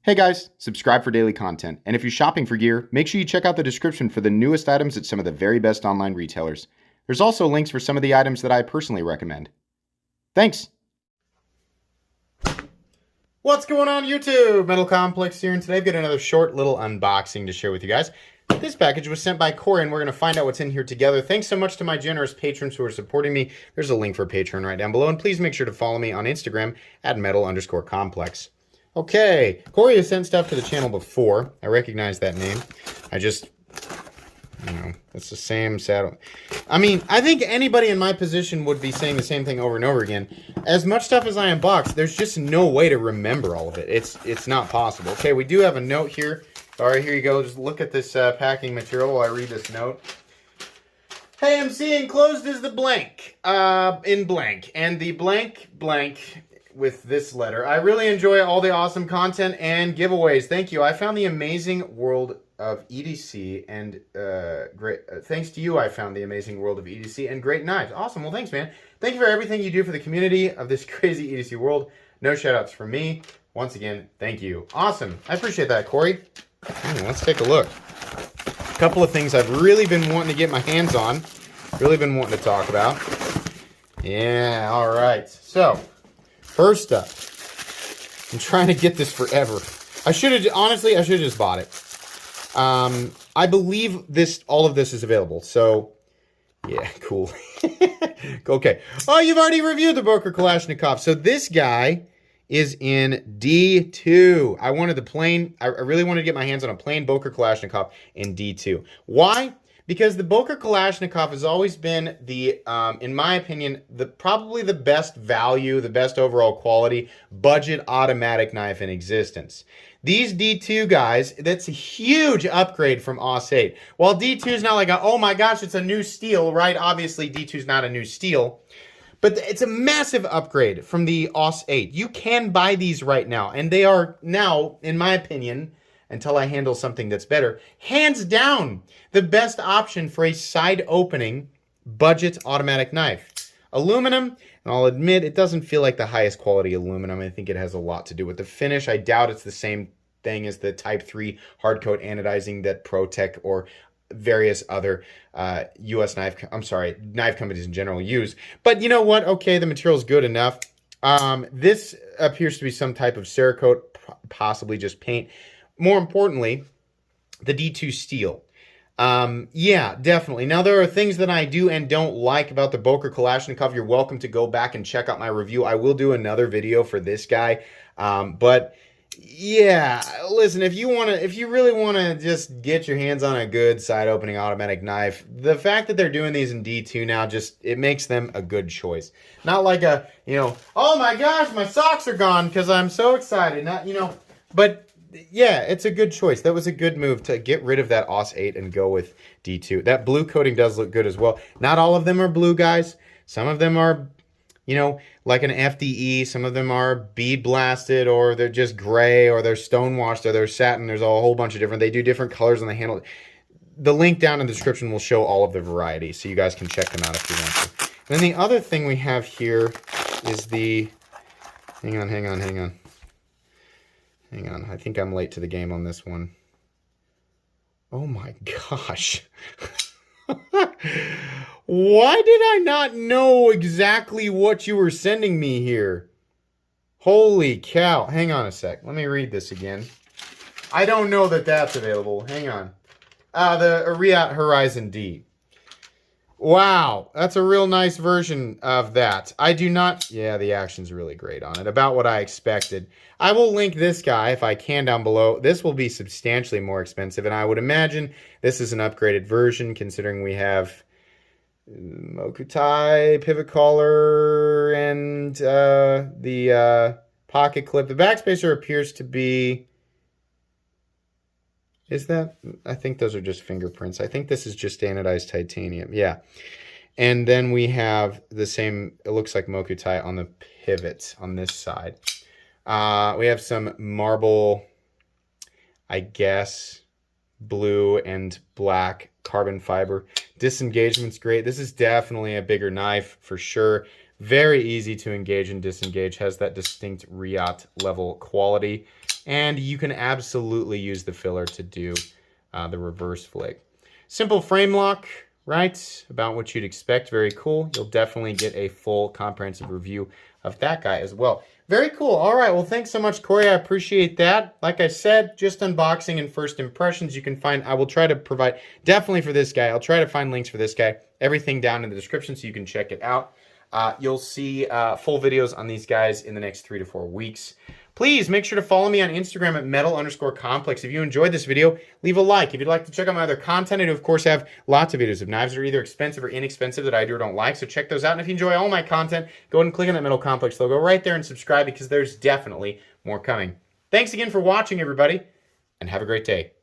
Hey guys, subscribe for daily content. And if you're shopping for gear, make sure you check out the description for the newest items at some of the very best online retailers. There's also links for some of the items that I personally recommend. Thanks! What's going on YouTube? Metal Complex here, and today I've got another short little unboxing to share with you guys. This package was sent by Corey, and we're going to find out what's in here together. Thanks so much to my generous patrons who are supporting me. There's a link for Patreon right down below, and please make sure to follow me on Instagram at metal_complex. Okay, Corey has sent stuff to the channel before. I recognize that name. It's the same saddle. I mean, I think anybody in my position would be saying the same thing over and over again. As much stuff as I unbox, there's just no way to remember all of it. It's not possible. Okay, we do have a note here. All right, here you go. Just look at this packing material while I read this note. Hey, MC, enclosed is the blank, in blank, and the blank with this letter. I really enjoy all the awesome content and giveaways. Thank you. I found the amazing world of EDC and thanks to you, I found the amazing world of EDC and great knives. Awesome. Well, thanks, man. Thank you for everything you do for the community of this crazy EDC world. No shout outs from me. Once again, thank you. Awesome. I appreciate that, Corey. Let's take a look. A couple of things I've really been wanting to get my hands on. Really been wanting to talk about. Yeah, all right. So, first up, I'm trying to get this forever. Honestly, I should have just bought it. I believe all of this is available. So, yeah, cool. Okay. Oh, you've already reviewed the Boker Kalashnikov. So this guy is in D2. I really wanted to get my hands on a plain Boker Kalashnikov in D2. Why? Because the Boker Kalashnikov has always been in my opinion, probably the best value, the best overall quality, budget automatic knife in existence. These D2 guys, that's a huge upgrade from AUS 8. While D2 is not like, oh my gosh, it's a new steel, right? Obviously, D2 is not a new steel. But it's a massive upgrade from the AUS 8. You can buy these right now, and they are now, in my opinion, until I handle something that's better, hands down, the best option for a side opening budget automatic knife. Aluminum, and I'll admit, it doesn't feel like the highest quality aluminum. I think it has a lot to do with the finish. I doubt it's the same thing as the Type 3 hard coat anodizing that ProTech or various other knife companies in general use. But you know what? Okay, the material's good enough. This appears to be some type of Cerakote, possibly just paint. More importantly, the D2 steel. Yeah, definitely. Now, there are things that I do and don't like about the Boker Kalashnikov. You're welcome to go back and check out my review. I will do another video for this guy. But yeah, listen, if you really want to just get your hands on a good side opening automatic knife, the fact that they're doing these in D2 now, it makes them a good choice. Not like oh my gosh, my socks are gone because I'm so excited. But yeah, it's a good choice. That was a good move to get rid of that AUS 8 and go with D2. That blue coating does look good as well. Not all of them are blue, guys. Some of them are, like an FDE. Some of them are bead blasted, or they're just gray, or they're stonewashed, or they're satin. There's a whole bunch of different. They do different colors on the handle. The link down in the description will show all of the varieties, so you guys can check them out if you want to. And then the other thing we have here is the... Hang on. I think I'm late to the game on this one. Oh my gosh. Why did I not know exactly what you were sending me here? Holy cow. Hang on a sec. Let me read this again. I don't know that that's available. Hang on. The Ariat Horizon D. Wow, that's a real nice version of that. I do not... Yeah, the action's really great on it. About what I expected. I will link this guy, if I can, down below. This will be substantially more expensive, and I would imagine this is an upgraded version, considering we have Mokutai, pivot collar, and the pocket clip. The backspacer appears to be... Is that? I think those are just fingerprints. I think this is just anodized titanium. Yeah. And then we have the same, it looks like Mokutai on the pivot on this side. We have some marble, I guess, blue and black carbon fiber. Disengagement's great. This is definitely a bigger knife for sure. Very easy to engage and disengage. Has that distinct Riot level quality. And you can absolutely use the filler to do the reverse flick. Simple frame lock, right? About what you'd expect. Very cool. You'll definitely get a full comprehensive review of that guy as well. Very cool. All right. Well, thanks so much, Corey. I appreciate that. Like I said, just unboxing and first impressions. You can find, I will try to provide, definitely for this guy, I'll try to find links for this guy. Everything down in the description so you can check it out. You'll see full videos on these guys in the next 3 to 4 weeks. Please make sure to follow me on Instagram at metal_complex. If you enjoyed this video, leave a like. If you'd like to check out my other content, I do, of course, have lots of videos of knives that are either expensive or inexpensive that I do or don't like. So check those out. And if you enjoy all my content, go ahead and click on that Metal Complex logo right there and subscribe because there's definitely more coming. Thanks again for watching, everybody, and have a great day.